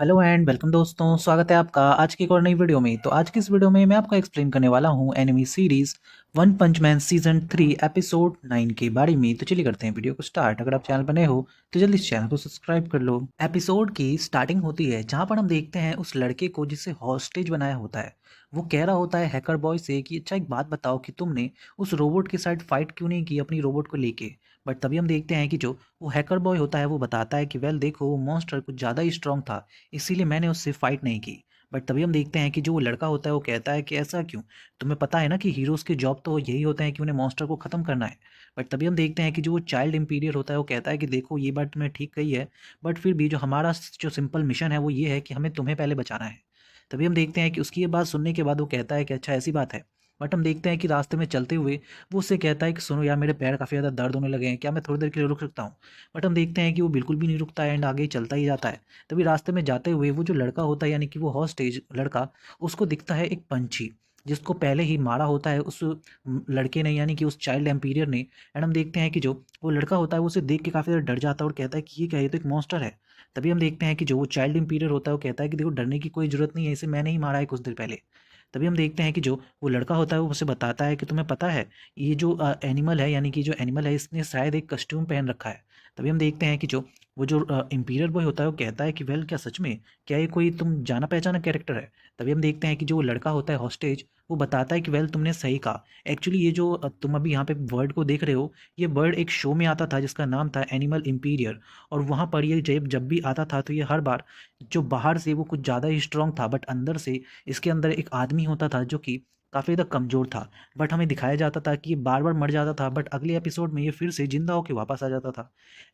Hello and welcome दोस्तों, स्वागत है आपका आज की एक और नई वीडियो में। तो आज की इस वीडियो में मैं आपको एक्सप्लेन करने वाला हूं एनिमी सीरीज वन पंच मैन सीजन 3 एपिसोड 9 के बारे में। तो चलिए करते हैं वीडियो को स्टार्ट। अगर आप चैनल पर नए हो तो जल्दी इस चैनल को सब्सक्राइब कर लो। एपिसोड की स्टार्टिंग होती है जहां पर हम देखते हैं उस लड़के को जिसे हॉस्टेज बनाया होता है। वो कह रहा होता है हैकर बॉय से कि अच्छा एक बात बताओ कि तुमने उस रोबोट के साथ फाइट क्यों नहीं की अपनी रोबोट को लेके। बट तभी हम देखते हैं कि जो वो हैकर बॉय होता है वो बताता है कि वेल देखो वो मॉन्स्टर कुछ ज़्यादा ही स्ट्रांग था, इसीलिए मैंने उससे फाइट नहीं की। बट तभी हम देखते हैं कि जो वो लड़का होता है वो कहता है कि ऐसा क्यों, तुम्हें पता है ना कि हीरोज़ के जॉब तो यही होते हैं कि उन्हें मॉन्स्टर को ख़त्म करना है। बट तभी हम देखते हैं कि जो वो चाइल्ड इंपीरियर होता है वो कहता है कि देखो ये बात तुमने ठीक कही है, बट फिर भी जो हमारा जो सिंपल मिशन है वो ये है कि हमें तुम्हें पहले बचाना है। तभी हम देखते हैं कि उसकी ये बात सुनने के बाद वो कहता है कि अच्छा ऐसी बात है। बट हम देखते हैं कि रास्ते में चलते हुए वो उससे कहता है कि सुनो यार मेरे पैर काफ़ी ज़्यादा दर्द होने लगे हैं, क्या मैं थोड़ी देर के लिए रुक सकता हूँ। बट हम देखते हैं कि वो बिल्कुल भी नहीं रुकता है एंड आगे चलता ही जाता है। तभी रास्ते में जाते हुए वो जो लड़का होता है यानी कि वो हॉस्टेज लड़का, उसको दिखता है एक पंछी जिसको पहले ही मारा होता है उस लड़के ने यानी कि उस चाइल्ड एम्पीरियर ने। एंड हम देखते हैं कि जो वो लड़का होता है वो उसे देख के काफ़ी ज़्यादा डर जाता है और कहता है कि ये क्या है, ये तो एक मॉन्स्टर है। तभी हम देखते हैं कि जो वो चाइल्ड एम्पीरियर होता है वो कहता है कि देखो डरने की कोई ज़रूरत नहीं है, इसे मैंने ही मारा है कुछ देर पहले। तभी हम देखते हैं कि जो वो लड़का होता है वो उसे बताता है कि तुम्हें पता है ये जो एनिमल है यानी कि जो एनिमल है इसने शायद एक कस्ट्यूम पहन रखा है। तभी हम देखते हैं कि जो वो जो इंपीरियर बॉय होता है वो कहता है कि वेल क्या सच में, क्या ये कोई तुम जाना पहचाना कैरेक्टर है। तभी हम देखते हैं कि जो वो लड़का होता है हॉस्टेज वो बताता है कि वेल तुमने सही कहा, एक्चुअली ये जो तुम अभी यहाँ पे वर्ड को देख रहे हो, ये बर्ड एक शो में आता था जिसका नाम था एनिमल इंपीरियर। और वहाँ पर ये जब जब भी आता था तो ये हर बार जो बाहर से वो कुछ ज़्यादा ही स्ट्रांग था, बट अंदर से इसके अंदर एक आदमी होता था जो कि काफ़ी ज़्यादा कमज़ोर था। बट हमें दिखाया जाता था कि ये बार बार मर जाता था, बट अगले एपिसोड में ये फिर से जिंदा होकर वापस आ जाता था।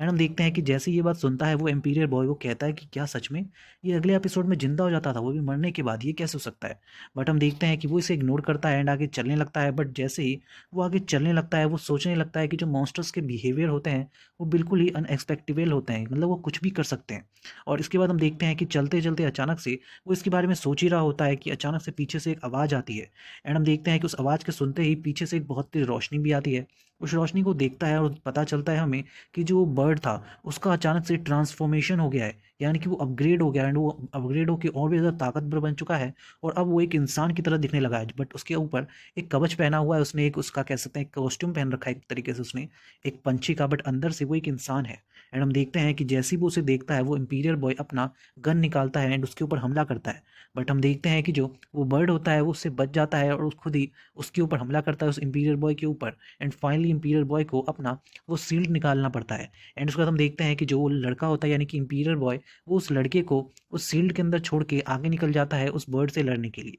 एंड हम देखते हैं कि जैसे ये बात सुनता है वो एम्पीरियर बॉय वो कहता है कि क्या सच में ये अगले एपिसोड में जिंदा हो जाता था, वो भी मरने के बाद, ये कैसे हो सकता है। बट हम देखते हैं कि वो इसे इग्नोर करता है एंड आगे चलने लगता है। बट जैसे ही वो आगे चलने लगता है वो सोचने लगता है कि जो मॉन्स्टर्स के बिहेवियर होते हैं वो बिल्कुल ही अनएक्सपेक्टेबल होते हैं, मतलब वो कुछ भी कर सकते हैं। और इसके बाद हम देखते हैं कि चलते चलते अचानक से वो इसके बारे में सोच ही रहा होता है कि अचानक से पीछे से एक आवाज़ आती है। एंड हम देखते हैं कि उस आवाज़ के सुनते ही पीछे से एक बहुत तेज रोशनी भी आती है। उस रोशनी को देखता है और पता चलता है हमें कि जो बर्ड था उसका अचानक से ट्रांसफॉर्मेशन हो गया है, यानी कि वो अपग्रेड हो गया है एंड वो अपग्रेड होकर और भी ज़्यादा ताकतवर बन चुका है। और अब वो एक इंसान की तरह दिखने लगा है, बट उसके ऊपर एक कवच पहना हुआ है उसने, एक उसका कह सकते हैं कॉस्ट्यूम पहन रखा है एक तरीके से उसने, एक पंछी का, बट अंदर से वो एक इंसान है। एंड हम देखते हैं कि जैसे ही वो उसे देखता है वो इंपीरियर बॉय अपना गन निकालता है एंड उसके ऊपर हमला करता है। बट हम देखते हैं कि जो वो बर्ड होता है वो उससे बच जाता है और उस खुद ही उसके ऊपर हमला करता है उस इंपीरियर बॉय के ऊपर। एंड फाइनली इंपीरियर बॉय को अपना वो शील्ड निकालना पड़ता है। एंड उसके बाद हम देखते हैं कि जो वो लड़का होता है यानी कि इंपीरियर बॉय वो उस लड़के को उस शील्ड के अंदर छोड़ के आगे निकल जाता है उस बर्ड से लड़ने के लिए।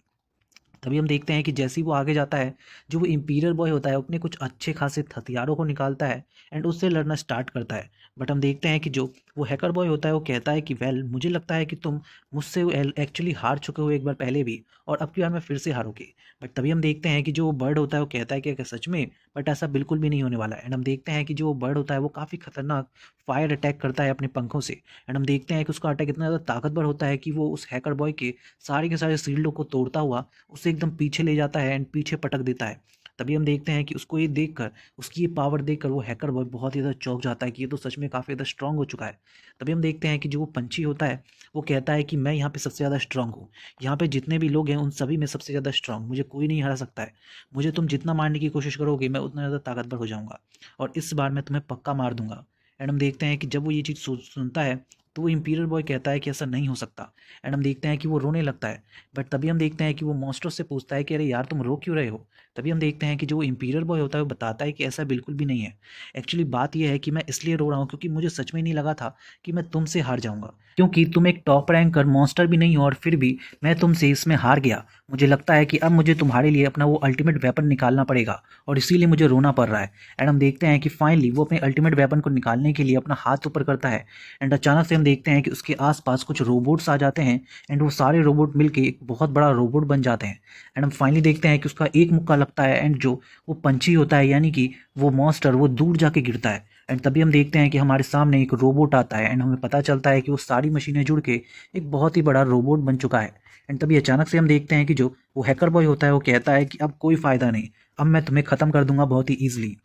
तभी हम देखते हैं कि जैसे ही वो आगे जाता है जो वो इंपीरियर बॉय होता है अपने कुछ अच्छे खासे हथियारों को निकालता है एंड उससे लड़ना स्टार्ट करता है। बट हम देखते हैं कि जो वो हैकर बॉय होता है वो कहता है कि वेल मुझे लगता है कि तुम मुझसे एक्चुअली हार चुके हो एक बार पहले भी, और अब की बार मैं फिर से हारोगे। बट तभी हम देखते हैं कि जो वो बर्ड होता है वो कहता है कि क्या सच में, बट ऐसा बिल्कुल भी नहीं होने वाला है। एंड हम देखते हैं कि जो वो बर्ड होता है वो काफ़ी खतरनाक फायर अटैक करता है अपने पंखों से। एंड हम देखते हैं कि उसका अटैक इतना ज़्यादा ताकतवर होता है कि वो उस हैकर बॉय के सारे शील्डों को तोड़ता हुआ उसे एकदम पीछे ले जाता है एंड पीछे पटक देता है। तभी हम देखते हैं कि उसको ये देखकर, उसकी ये पावर देखकर वो हैकर बॉय बहुत ही ज़्यादा चौंक जाता है कि ये तो सच में काफ़ी ज़्यादा स्ट्रांग हो चुका है। तभी हम देखते हैं कि जो वो पंछी होता है वो कहता है कि मैं यहाँ पे सबसे ज़्यादा स्ट्रांग हूँ, यहाँ पे जितने भी लोग हैं उन सभी में सबसे ज़्यादा स्ट्रांग, मुझे कोई नहीं हरा सकता है। मुझे तुम जितना मारने की कोशिश करोगे मैं उतना ज़्यादा ताकतवर हो जाऊँगा और इस बार मैं तुम्हें पक्का मार दूंगा। एंड हम देखते हैं कि जब वो ये चीज़ सुनता है तो वो इंपीरियर बॉय कहता है कि ऐसा नहीं हो सकता। एंड हम देखते हैं कि वो रोने लगता है। बट तभी हम देखते हैं कि वो मॉन्स्टर से पूछता है कि अरे यार तुम रो क्यों रहे हो। तभी हम देखते हैं कि जो वो इंपीरियर बॉय होता है वो बताता है कि ऐसा बिल्कुल भी नहीं है। एक्चुअली बात यह है कि मैं इसलिए रो रहा हूँ क्योंकि मुझे सच में नहीं लगा था कि मैं तुमसे हार जाऊंगा, क्योंकि तुम एक टॉप रैंकर मॉन्स्टर भी नहीं हो और फिर भी मैं तुमसे इसमें हार गया। मुझे लगता है कि अब मुझे तुम्हारे लिए अपना वो अल्टीमेट वेपन निकालना पड़ेगा और इसीलिए मुझे रोना पड़ रहा है। एंड हम देखते हैं कि फाइनली वो अपने अल्टीमेट वेपन को निकालने के लिए अपना हाथ ऊपर करता है। एंड अचानक से हम देखते हैं कि उसके आसपास कुछ रोबोट्स आ जाते हैं एंड वो सारे रोबोट मिलके एक बहुत बड़ा रोबोट बन जाते हैं। एंड हम फाइनली देखते हैं कि उसका एक मुक्का लगता है एंड जो वो पंछी होता है यानी कि वो मॉन्स्टर वो दूर जाके गिरता है। एंड तभी हम देखते हैं कि हमारे सामने एक रोबोट आता है एंड हमें पता चलता है कि वो सारी मशीनें जुड़ के एक बहुत ही बड़ा रोबोट बन चुका है। एंड तभी अचानक से हम देखते हैं कि जो वो हैकर बॉय होता है वो कहता है कि अब कोई फ़ायदा नहीं, अब मैं तुम्हें ख़त्म कर दूंगा बहुत ही ईजिली।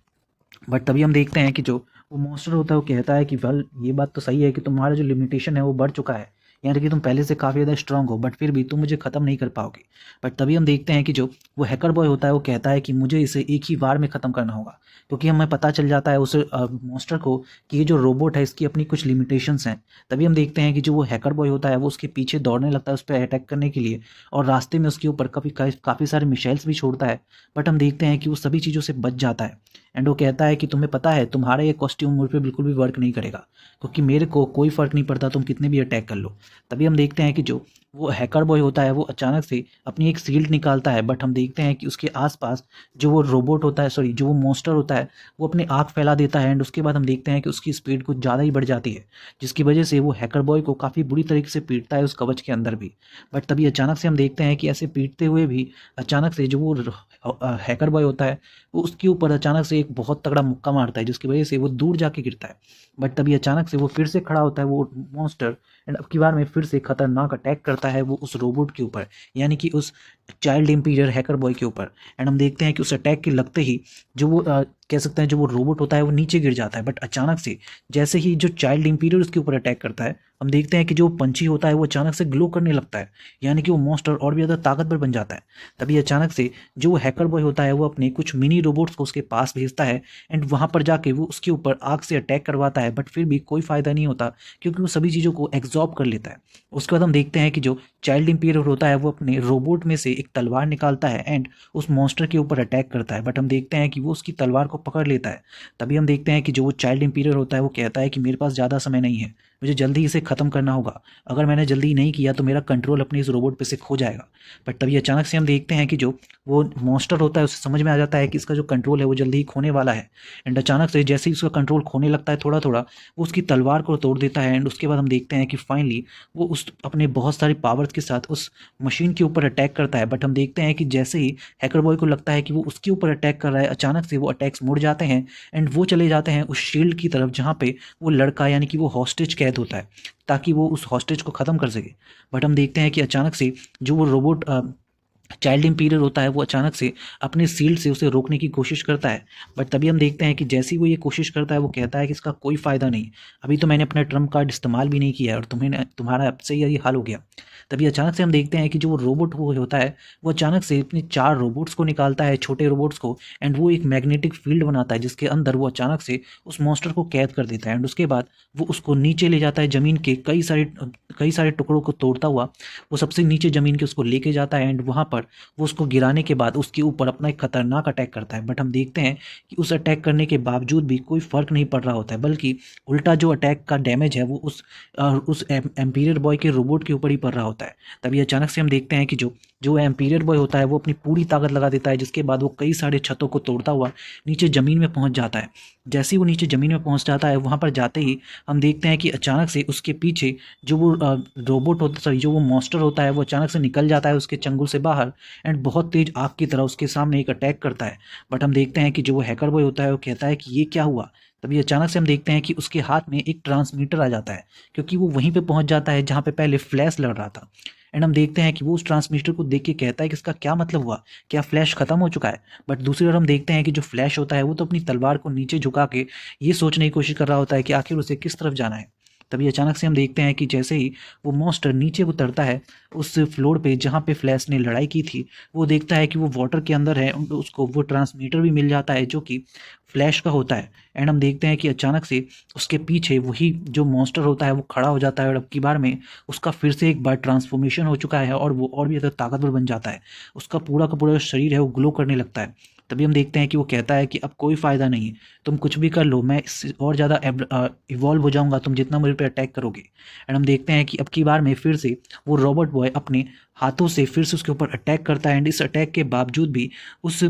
बट तभी हम देखते हैं कि जो वो मॉन्स्टर होता है वो कहता है कि वेल ये बात तो सही है कि तुम्हारा जो लिमिटेशन है वो बढ़ चुका है, यानी कि तुम पहले से काफ़ी ज़्यादा स्ट्रांग हो, बट फिर भी तुम मुझे ख़त्म नहीं कर पाओगे। बट तभी हम देखते हैं कि जो वो हैकर बॉय होता है वो कहता है कि मुझे इसे एक ही बार में ख़त्म करना होगा, क्योंकि हमें पता चल जाता है उस मॉन्स्टर को कि ये जो रोबोट है इसकी अपनी कुछ लिमिटेशंस हैं। तभी हम देखते हैं कि जो वो हैकर बॉय होता है वो उसके पीछे दौड़ने लगता है उस पर अटैक करने के लिए, और रास्ते में उसके ऊपर काफ़ी सारे मिसाइल्स भी छोड़ता है। बट हम देखते हैं कि वो सभी चीज़ों से बच जाता है। एंड वो कहता है कि तुम्हें पता है तुम्हारा ये कॉस्ट्यूम मुझ पे बिल्कुल भी वर्क नहीं करेगा, क्योंकि मेरे को कोई फ़र्क नहीं पड़ता तुम कितने भी अटैक कर लो। तभी हम देखते हैं कि जो वो हैकर बॉय होता है वो अचानक से अपनी एक शील्ड निकालता है, बट हम देखते हैं कि उसके आसपास जो वो रोबोट होता है, सॉरी जो वो मॉन्स्टर होता है, वो अपनी आँख फैला देता है। एंड उसके बाद हम देखते हैं कि उसकी स्पीड कुछ ज़्यादा ही बढ़ जाती है, जिसकी वजह से वो हैकर बॉय को काफ़ी बुरी तरीके से पीटता है उस कवच के अंदर भी। बट तभी अचानक से हम देखते हैं कि ऐसे पीटते हुए भी अचानक से जो वो हैकर बॉय होता है वो उसके ऊपर अचानक से एक बहुत तगड़ा मुक्का मारता है, जिसकी वजह से वो दूर जाके गिरता है। बट तभी अचानक से वो फिर से खड़ा होता है वो मॉन्स्टर, एंड अब की बार में फिर से खतरनाक अटैक करता है वो उस रोबोट के ऊपर, यानी कि उस चाइल्ड इंपीरियर हैकर बॉय के ऊपर। एंड हम देखते हैं कि उस अटैक के लगते ही जो वो कह सकते हैं जो वो रोबोट होता है वो नीचे गिर जाता है। बट अचानक से जैसे ही जो चाइल्ड इंपीरियर उसके ऊपर अटैक करता है, हम देखते हैं कि जो पंछी होता है वो अचानक से ग्लो करने लगता है, यानी कि वो मॉन्स्टर और भी ज़्यादा ताकतवर बन जाता है। तभी अचानक से जो वो हैकर बॉय होता है वो अपने कुछ मिनी रोबोट्स को उसके पास भेजता है, एंड वहाँ पर जाके वो उसके ऊपर आग से अटैक करवाता है। बट फिर भी कोई फ़ायदा नहीं होता, क्योंकि वो सभी चीज़ों को एब्जॉर्ब कर लेता है। उसके बाद हम देखते हैं कि जो चाइल्ड इंपीरियर होता है वो अपने रोबोट में से एक तलवार निकालता है एंड उस मॉन्स्टर के ऊपर अटैक करता है। बट हम देखते हैं कि वो उसकी तलवार को पकड़ लेता है। तभी हम देखते हैं कि जो वो चाइल्ड इंपीरियर होता है वो कहता है कि मेरे पास ज़्यादा समय नहीं है, मुझे जल्दी इसे ख़त्म करना होगा। अगर मैंने जल्दी नहीं किया तो मेरा कंट्रोल अपने इस रोबोट पे से खो जाएगा। बट तभी अचानक से हम देखते हैं कि जो वो मॉन्स्टर होता है उसे समझ में आ जाता है कि इसका जो कंट्रोल है वो जल्दी ही खोने वाला है। एंड अचानक से जैसे ही उसका कंट्रोल खोने लगता है थोड़ा थोड़ा, वो उसकी तलवार को तोड़ देता है। एंड उसके बाद हम देखते हैं कि फाइनली वो उस अपने बहुत सारी पावर्स के साथ उस मशीन के ऊपर अटैक करता है। बट हम देखते हैं कि जैसे ही हैकर बॉय को लगता है कि वो उसके ऊपर अटैक कर रहा है, अचानक से वो अटैक्स मुड़ जाते हैं एंड वो चले जाते हैं उस शील्ड की तरफ जहाँ पे वो लड़का यानी कि वो हॉस्टेज कैद होता है, ताकि वो उस हॉस्टेज को ख़त्म कर सके। बट हम देखते हैं कि अचानक से जो वो रोबोट चाइल्ड इंपीरियर होता है वो अचानक से अपने शील्ड से उसे रोकने की कोशिश करता है। बट तभी हम देखते हैं कि जैसे ही वो ये कोशिश करता है वो कहता है कि इसका कोई फ़ायदा नहीं, अभी तो मैंने अपना ट्रम्प कार्ड इस्तेमाल भी नहीं किया है और तुम्हारा अब से ये हाल हो गया। तभी अचानक से हम देखते हैं कि जो वो रोबोट वो होता है वो अचानक से अपने 4 रोबोट्स को निकालता है, छोटे रोबोट्स को, एंड वो एक मैग्नेटिक फील्ड बनाता है जिसके अंदर वो अचानक से उस मॉन्स्टर को कैद कर देता है। एंड उसके बाद वो उसको नीचे ले जाता है, ज़मीन के कई सारे टुकड़ों को तोड़ता हुआ वो सबसे नीचे ज़मीन के उसको लेके जाता है। एंड वहाँ पर वो उसको गिराने के बाद उसके ऊपर अपना एक खतरनाक अटैक करता है। बट हम देखते हैं कि उस अटैक करने के बावजूद भी कोई फ़र्क नहीं पड़ रहा होता है, बल्कि उल्टा जो अटैक का डैमेज है वो उस एम्पीरियर बॉय के रोबोट के ऊपर ही पड़ रहा होता है। तभी अचानक से हम देखते हैं कि जो जो एम्पीरियर बॉय होता है वो अपनी पूरी ताकत लगा देता है, जिसके बाद वो कई सारे छतों को तोड़ता हुआ नीचे ज़मीन में पहुंच जाता है। जैसे ही वो नीचे ज़मीन में पहुंच जाता है, वहां पर जाते ही हम देखते हैं कि अचानक से उसके पीछे जो वो रोबोट होता सॉरी जो वो मॉन्स्टर होता है वो अचानक से निकल जाता है उसके चंगुल से बाहर, एंड बहुत तेज आग की तरह उसके सामने एक अटैक करता है। बट हम देखते हैं कि जो वो हैकर बॉय होता है वो कहता है कि ये क्या हुआ। तभी अचानक से हम देखते हैं कि उसके हाथ में एक ट्रांसमीटर आ जाता है, क्योंकि वो वहीं पे पहुंच जाता है जहां पे पहले फ्लैश लड़ रहा था। एंड हम देखते हैं कि वो उस ट्रांसमीटर को देख के कहता है कि इसका क्या मतलब हुआ, क्या फ्लैश खत्म हो चुका है। बट दूसरी ओर हम देखते हैं कि जो फ्लैश होता है वो तो अपनी तलवार को नीचे झुका के ये सोचने की कोशिश कर रहा होता है कि आखिर उसे किस तरफ जाना है। तभी अचानक से हम देखते हैं कि जैसे ही वो मॉन्स्टर नीचे उतरता है उस फ्लोर पे जहाँ पे फ्लैश ने लड़ाई की थी, वो देखता है कि वो वाटर के अंदर है, उसको वो ट्रांसमीटर भी मिल जाता है जो कि फ्लैश का होता है। एंड हम देखते हैं कि अचानक से उसके पीछे वही जो मॉन्स्टर होता है वो खड़ा हो जाता है, और अब की बार में उसका फिर से एक बार ट्रांसफॉर्मेशन हो चुका है और वो और भी ज़्यादा ताकतवर बन जाता है। उसका पूरा का पूरा शरीर है वो ग्लो करने लगता है। तभी हम देखते हैं कि वो कहता है कि अब कोई फ़ायदा नहीं है, तुम कुछ भी कर लो, मैं इससे और ज़्यादा इवॉल्व हो जाऊंगा तुम जितना मुझे पे अटैक करोगे। एंड हम देखते हैं कि अब की बार में फिर से वो रॉबर्ट बॉय अपने हाथों से फिर से उसके ऊपर अटैक करता है, एंड इस अटैक के बावजूद भी उस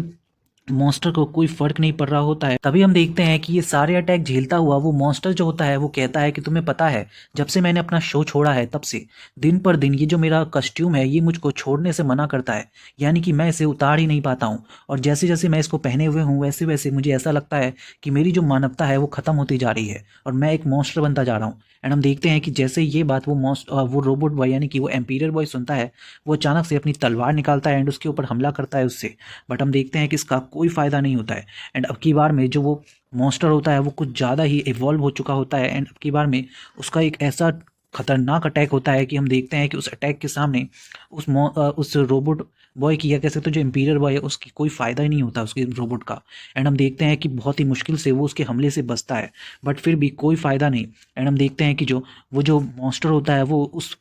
मॉन्स्टर को कोई फर्क नहीं पड़ रहा होता है। तभी हम देखते हैं कि ये सारे अटैक झेलता हुआ वो मॉन्स्टर जो होता है वो कहता है कि तुम्हें पता है, जब से मैंने अपना शो छोड़ा है तब से दिन पर दिन ये जो मेरा कस्ट्यूम है ये मुझको छोड़ने से मना करता है, यानी कि मैं इसे उतार ही नहीं पाता हूँ। और जैसे जैसे मैं इसको पहने हुए हूँ वैसे वैसे मुझे ऐसा लगता है कि मेरी जो मानवता है वो खत्म होती जा रही है और मैं एक मॉन्स्टर बनता जा रहा हूँ। एंड हम देखते हैं कि जैसे ये बात वो रोबोट बॉय यानी कि वो एम्पीरियर बॉय सुनता है, वो अचानक से अपनी तलवार निकालता है एंड उसके ऊपर हमला करता है उससे। बट हम देखते हैं कि इसका कोई फ़ायदा नहीं होता है। एंड अब की बार में जो वो मॉन्स्टर होता है वो कुछ ज़्यादा ही इवॉल्व हो चुका होता है, एंड अब की बार में उसका एक ऐसा खतरनाक अटैक होता है कि हम देखते हैं कि उस अटैक के सामने उस रोबोट बॉय की, या कह सकते हो जो इंपीरियर बॉय है, उसकी कोई फ़ायदा ही नहीं होता उसके रोबोट का। एंड हम देखते हैं कि बहुत ही मुश्किल से वो उसके हमले से बचता है, बट फिर भी कोई फ़ायदा नहीं। एंड हम देखते हैं कि वो जो मॉन्स्टर होता है वो उस,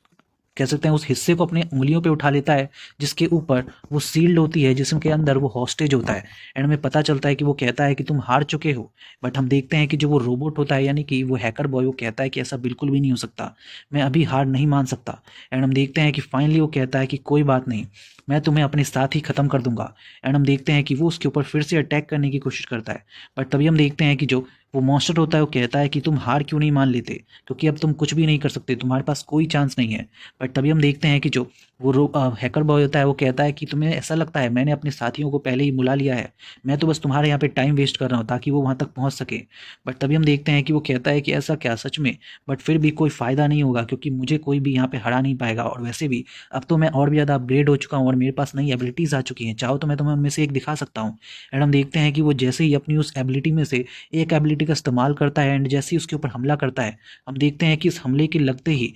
कह सकते हैं, उस हिस्से को अपने उंगलियों पे उठा लेता है जिसके ऊपर वो सील्ड होती है, जिसके अंदर वो हॉस्टेज होता है। एंड हमें पता चलता है कि वो कहता है कि तुम हार चुके हो। बट हम देखते हैं कि जो वो रोबोट होता है, यानी कि वो हैकर बॉय, वो कहता है कि ऐसा बिल्कुल भी नहीं हो सकता, मैं अभी हार नहीं मान सकता। एंड हम देखते हैं कि फाइनली वो कहता है कि कोई बात नहीं, मैं तुम्हें अपने साथ ही ख़त्म कर दूंगा। एंड हम देखते हैं कि वो उसके ऊपर फिर से अटैक करने की कोशिश करता है। बट तभी हम देखते हैं कि जो वो मॉन्स्टर होता है वो कहता है कि तुम हार क्यों नहीं मान लेते, क्योंकि अब तुम कुछ भी नहीं कर सकते, तुम्हारे पास कोई चांस नहीं है। बट तभी हम देखते हैं कि जो वो हैकर बॉय होता है वो कहता है कि तुम्हें ऐसा लगता है मैंने अपने साथियों को पहले ही बुला लिया है, मैं तो बस तुम्हारे यहाँ पे टाइम वेस्ट कर रहा हूँ ताकि वो वहाँ तक पहुँच सके। बट तभी हम देखते हैं कि वो कहता है कि ऐसा क्या, सच में? बट फिर भी कोई फ़ायदा नहीं होगा, क्योंकि मुझे कोई भी यहाँ पे हरा नहीं पाएगा, और वैसे भी अब तो मैं और भी ज़्यादा अपग्रेड हो चुका हूँ और मेरे पास नई एबिलिटीज़ आ चुकी हैं, चाहो तो मैं तुम्हें उनमें से एक दिखा सकता हूँ। एंड हम देखते हैं कि वो जैसे ही अपनी उस एबिलिटी में से एक एबिलिटी का इस्तेमाल करता है, एंड जैसे ही उसके ऊपर हमला करता है, हम देखते हैं कि इस हमले के लगते ही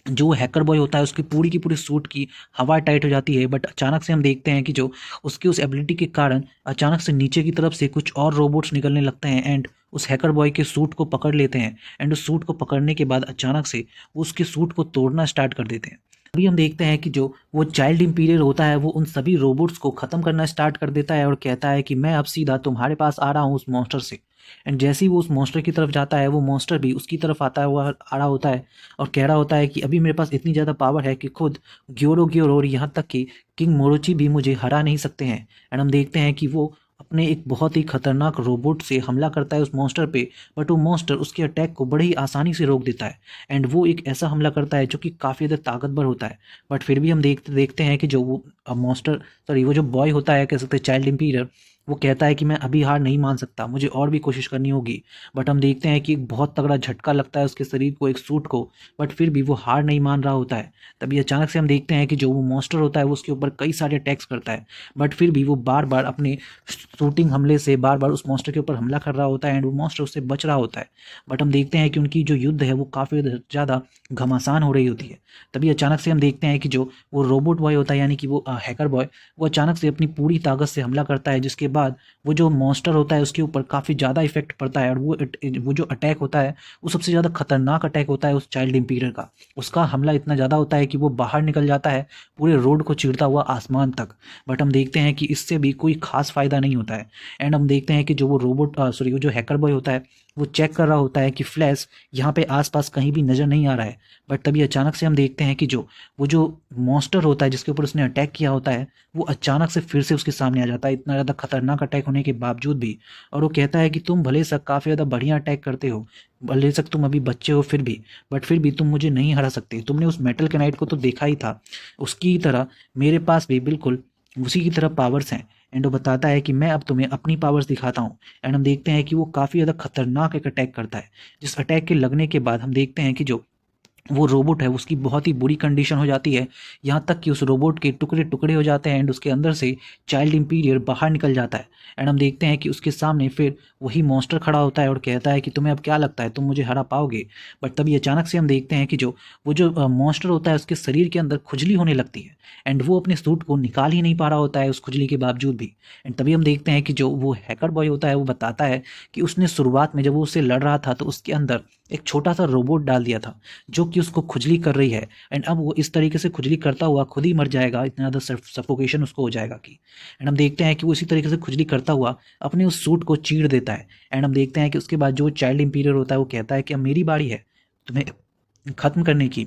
जो हैकर बॉय होता है उसकी पूरी की पूरी सूट की हवा टाइट हो जाती है। बट अचानक से हम देखते हैं कि जो उसकी उस एबिलिटी के कारण अचानक से नीचे की तरफ से कुछ और रोबोट्स निकलने लगते हैं, एंड उस हैकर बॉय के सूट को पकड़ लेते हैं। एंड उस सूट को पकड़ने के बाद अचानक से वो उसके सूट को तोड़ना स्टार्ट कर देते हैं। अभी हम देखते हैं कि जो वो चाइल्ड इंपीरियर होता है वो उन सभी रोबोट्स को ख़त्म करना स्टार्ट कर देता है और कहता है कि मैं अब सीधा तुम्हारे पास आ रहा हूँ उस मॉन्स्टर से। एंड जैसे ही वो उस मॉन्स्टर की तरफ जाता है, वो मॉन्स्टर भी उसकी तरफ आता है, हुआ आ रहा होता है और कह रहा होता है कि अभी मेरे पास इतनी ज़्यादा पावर है कि खुद ग्योरो ग्योरो और यहाँ तक कि किंग मोरोची भी मुझे हरा नहीं सकते हैं। एंड हम देखते हैं कि वो अपने एक बहुत ही खतरनाक रोबोट से हमला करता है उस मॉन्स्टर पे, बट वो मॉन्स्टर उसके अटैक को बड़ी ही आसानी से रोक देता है। एंड वो एक ऐसा हमला करता है जो कि काफ़ी ज़्यादा ताकतवर होता है। बट फिर भी हम देखते हैं कि जो वो मॉन्स्टर, सॉरी, वो जो बॉय होता है, कह सकते हैं चाइल्ड इंपीरियर, वो कहता है कि मैं अभी हार नहीं मान सकता, मुझे और भी कोशिश करनी होगी। बट हम देखते हैं कि एक बहुत तगड़ा झटका लगता है उसके शरीर को, एक सूट को, बट फिर भी वो हार नहीं मान रहा होता है। तभी अचानक से हम देखते हैं कि जो वो मॉन्स्टर होता है वो उसके ऊपर कई सारे अटैक्स करता है, बट फिर भी वो बार बार अपने शूटिंग हमले से बार बार उस मॉन्स्टर के ऊपर हमला कर रहा होता है, एंड वो मॉन्स्टर उससे बच रहा होता है। बट हम देखते हैं कि उनकी जो युद्ध है वो काफ़ी ज़्यादा घमासान हो रही होती है। तभी अचानक से हम देखते हैं कि जो वो रोबोट बॉय होता है, यानी कि वो हैकर बॉय, वो अचानक से अपनी पूरी ताकत से हमला करता है, जिसके बाद वो जो मॉन्स्टर होता है उसके ऊपर काफ़ी ज़्यादा इफेक्ट पड़ता है, और वो जो अटैक होता है वो सबसे ज़्यादा खतरनाक अटैक होता है उस चाइल्ड इंपीरियर का। उसका हमला इतना ज़्यादा होता है कि वो बाहर निकल जाता है पूरे रोड को चीरता हुआ आसमान तक। बट हम देखते हैं कि इससे भी कोई खास फ़ायदा नहीं होता है। एंड हम देखते हैं कि जो वो वो जो हैकर बॉय होता है वो चेक कर रहा होता है कि फ्लैश यहाँ पे आसपास कहीं भी नज़र नहीं आ रहा है। बट तभी अचानक से हम देखते हैं कि वो जो मॉन्स्टर होता है जिसके ऊपर उसने अटैक किया होता है वो अचानक से फिर से उसके सामने आ जाता है, इतना ज़्यादा खतरनाक अटैक होने के बावजूद भी। और वो कहता है कि तुम भले सक काफ़ी ज़्यादा बढ़िया अटैक करते हो, भले सक तुम अभी बच्चे हो फिर भी, बट फिर भी तुम मुझे नहीं हरा सकते। तुमने उस मेटल कैनाइट को तो देखा ही था, उसकी तरह मेरे पास भी बिल्कुल उसी की तरह पावर्स हैं। एंड वो बताता है कि मैं अब तुम्हें अपनी पावर्स दिखाता हूँ। एंड हम देखते हैं कि वो काफ़ी ज़्यादा खतरनाक एक अटैक करता है, जिस अटैक के लगने के बाद हम देखते हैं कि जो वो रोबोट है उसकी बहुत ही बुरी कंडीशन हो जाती है, यहाँ तक कि उस रोबोट के टुकड़े टुकड़े हो जाते हैं, एंड उसके अंदर से चाइल्ड इंपीरियर बाहर निकल जाता है। एंड हम देखते हैं कि उसके सामने फिर वही मॉन्स्टर खड़ा होता है और कहता है कि तुम्हें अब क्या लगता है तुम मुझे हरा पाओगे। बट तभी अचानक से हम देखते हैं कि वो जो मॉन्स्टर होता है उसके शरीर के अंदर खुजली होने लगती है, एंड वो अपने सूट को निकाल ही नहीं पा रहा होता है उस खुजली के बावजूद भी। एंड तभी हम देखते हैं कि जो वो हैकर बॉय होता है वो बताता है कि उसने शुरुआत में जब वो उससे लड़ रहा था तो उसके अंदर एक छोटा सा रोबोट डाल दिया था जो कि उसको खुजली कर रही है, एंड अब वो इस तरीके से खुजली करता हुआ खुद ही मर जाएगा, इतना ज़्यादा सफोकेशन उसको हो जाएगा कि। एंड हम देखते हैं कि वो इसी तरीके से खुजली करता हुआ अपने उस सूट को चीर देता है। एंड हम देखते हैं कि उसके बाद जो चाइल्ड इंपीरियर होता है वो कहता है कि अब मेरी बारी है तुम्हें ख़त्म करने की।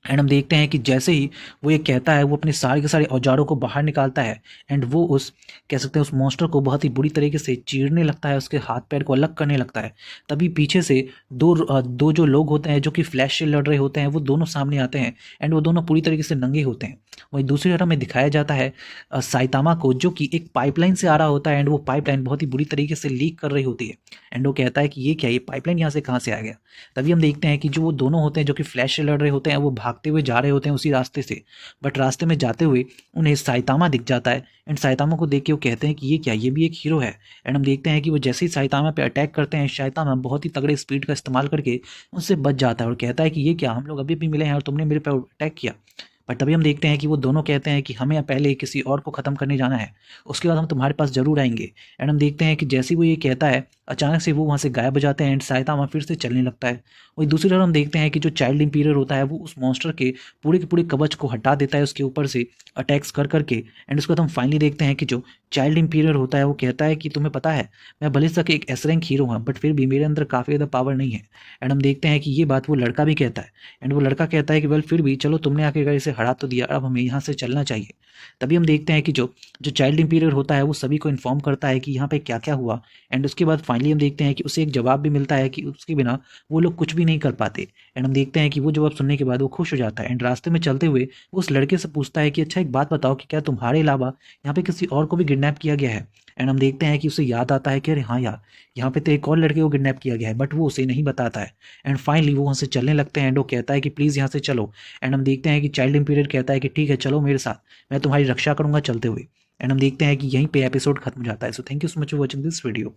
एंड हम देखते हैं कि जैसे ही वो ये कहता है वो अपने सारे के सारे औजारों को बाहर निकालता है, एंड वो उस, कह सकते हैं, उस मॉन्स्टर को बहुत ही बुरी तरीके से चीरने लगता है, उसके हाथ पैर को अलग करने लगता है। तभी पीछे से दो जो लोग होते हैं जो कि फ्लैश से लड़ रहे होते हैं वो दोनों सामने आते हैं, एंड वो दोनों पूरी तरीके से नंगे होते हैं। वहीं दूसरी तरफ में दिखाया जाता है साइतामा को, जो कि एक पाइपलाइन से आ रहा होता है, एंड वो पाइपलाइन बहुत ही बुरी तरीके से लीक कर रही होती है। एंड वो कहता है कि ये क्या, ये पाइपलाइन यहाँ से कहाँ से आ गया। तभी हम देखते हैं कि जो वो दोनों होते हैं जो कि फ्लैश से लड़ रहे होते हैं वो भागते हुए जा रहे होते हैं उसी रास्ते से, बट रास्ते में जाते हुए उन्हें साइतामा दिख जाता है एंड साइतामा को देख के वो कहते हैं कि ये क्या, ये भी एक हीरो है। एंड हम देखते हैं कि वो जैसे ही साइतामा पे अटैक करते हैं, साइतामा बहुत ही तगड़े स्पीड का इस्तेमाल करके उनसे बच जाता है और कहता है कि ये क्या, हम लोग अभी भी मिले हैं और तुमने मेरे पे अटैक किया। बट तभी हम देखते हैं कि वो दोनों कहते हैं कि हमें पहले किसी और को ख़त्म करने जाना है, उसके बाद हम तुम्हारे पास ज़रूर आएंगे। एंड हम देखते हैं कि जैसे ही वो ये कहता है, अचानक से वो वहाँ से गायब हो जाते हैं एंड साइतामा फिर से चलने लगता है। वही दूसरी तरफ हम देखते हैं कि जो चाइल्ड इंपीरियर होता है वो उस मॉन्स्टर के पूरे कवच को हटा देता है उसके ऊपर से अटैक्स कर करके। एंड उसके बाद हम फाइनली देखते हैं कि जो चाइल्ड इंपीरियर होता है वो कहता है कि तुम्हें पता है, मैं भले से एक एस रैंक हीरो हूँ बट फिर भी मेरे अंदर काफ़ी ज़्यादा पावर नहीं है। एंड हम देखते हैं कि ये बात वो लड़का भी कहता है। एंड वो लड़का कहता है कि वेल फिर भी चलो, तुमने आके अगर इसे हरा तो दिया, अब हमें यहाँ से चलना चाहिए। तभी हम देखते हैं कि जो जो चाइल्ड इंपीरियर होता है वो सभी को इन्फॉर्म करता है कि यहाँ पे क्या क्या हुआ। एंड उसके बाद फाइनली हम देखते हैं कि उसे एक जवाब भी मिलता है कि उसके बिना वो लोग कुछ भी नहीं कर पाते। एंड हम देखते हैं कि वो जवाब सुनने के बाद वो खुश हो जाता है एंड रास्ते में चलते हुए वो उस लड़के से पूछता है कि अच्छा एक बात बताओ कि क्या तुम्हारे अलावा यहाँ पे किसी और को भी किडनैप किया गया है। एंड हम देखते हैं कि उसे याद आता है कि अरे हाँ यार, यहाँ पे तो एक और लड़के को किडनैप किया गया है, बट वो उसे नहीं बताता है। एंड फाइनली वो वहाँ से चलने लगते हैं एंड वो कहता है कि प्लीज़ यहाँ से चलो। एंड हम देखते हैं कि चाइल्ड इंपीरियर कहता है कि ठीक है चलो मेरे साथ, मैं तुम्हारी रक्षा करूंगा चलते हुए। एंड हम देखते हैं कि यहीं पे एपिसोड खत्म हो जाता है। So thank you so much for watching this video.